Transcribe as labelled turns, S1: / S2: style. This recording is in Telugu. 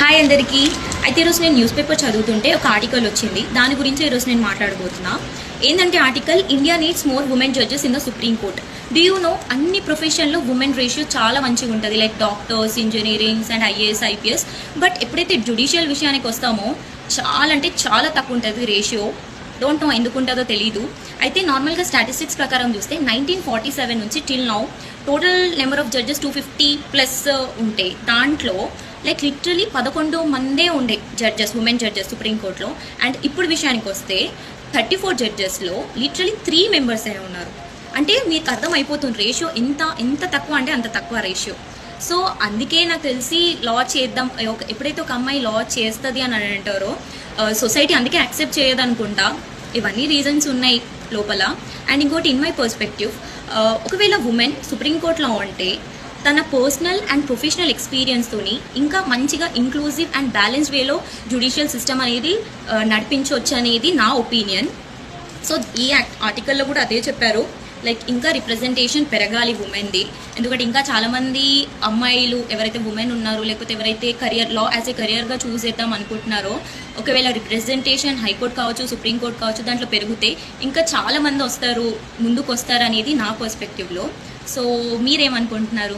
S1: హాయ్ అందరికీ. అయితే ఈరోజు నేను న్యూస్ పేపర్ చదువుతుంటే ఒక ఆర్టికల్ వచ్చింది. దాని గురించి ఈరోజు నేను మాట్లాడబోతున్నా. ఏంటంటే article, India needs more women judges in the supreme court. Do you know, అన్ని ప్రొఫెషన్లో ఉమెన్ రేషియో చాలా మంచిగా ఉంటుంది, like doctors, engineerings and IAS, IPS. But ఎప్పుడైతే జ్యుడిషియల్ విషయానికి వస్తామో చాలా అంటే చాలా తక్కువ ఉంటుంది రేషియో. డోంట్ నో ఎందుకు ఉంటుందో తెలీదు. అయితే నార్మల్గా స్టాటిస్టిక్స్ ప్రకారం చూస్తే 1947 నుంచి till now total number of judges 250+ ఉంటే దాంట్లో లైక్ లిటరలీ 11 మందే ఉండే జడ్జెస్, ఉమెన్ జడ్జెస్ సుప్రీంకోర్టులో. అండ్ ఇప్పుడు విషయానికి వస్తే 34 జడ్జెస్లో లిటరలీ 3 మెంబర్సే ఉన్నారు. అంటే మీకు అర్థమైపోతుంది రేషియో ఎంత తక్కువ అంటే అంత తక్కువ రేషియో. సో అందుకే నాకు తెలిసి లా చేద్దాం, ఎప్పుడైతే ఒక అమ్మాయి లా చేస్తుంది అని అంటారో సొసైటీ అందుకే యాక్సెప్ట్ చేయదనుకుంటా. ఇవన్నీ రీజన్స్ ఉన్నాయి లోపల. అండ్ ఇంకోటి, ఇన్ మై పర్స్పెక్టివ్, ఒకవేళ ఉమెన్ సుప్రీంకోర్టులో ఉంటే తన పర్సనల్ అండ్ ప్రొఫెషనల్ ఎక్స్పీరియన్స్తోని ఇంకా మంచిగా ఇంక్లూజివ్ అండ్ బ్యాలెన్స్డ్ వేలో జ్యుడిషియల్ సిస్టమ్ అనేది నడిపించవచ్చు అనేది నా ఒపీనియన్. సో ఈ ఆర్టికల్లో కూడా అదే చెప్పారు, లైక్ ఇంకా రిప్రజెంటేషన్ పెరగాలి ఉమెన్ది. ఎందుకంటే ఇంకా చాలామంది అమ్మాయిలు ఎవరైతే ఉమెన్ ఉన్నారో, లేకపోతే ఎవరైతే లా యాజ్ ఏ కెరియర్గా చూస్ చేద్దాం అనుకుంటున్నారో, ఒకవేళ రిప్రజెంటేషన్ హైకోర్టు కావచ్చు, సుప్రీంకోర్టు కావచ్చు, దాంట్లో పెరిగితే ఇంకా చాలామంది ముందుకు వస్తారు అనేది నా పర్స్పెక్టివ్లో. సో మీరేమనుకుంటున్నారు?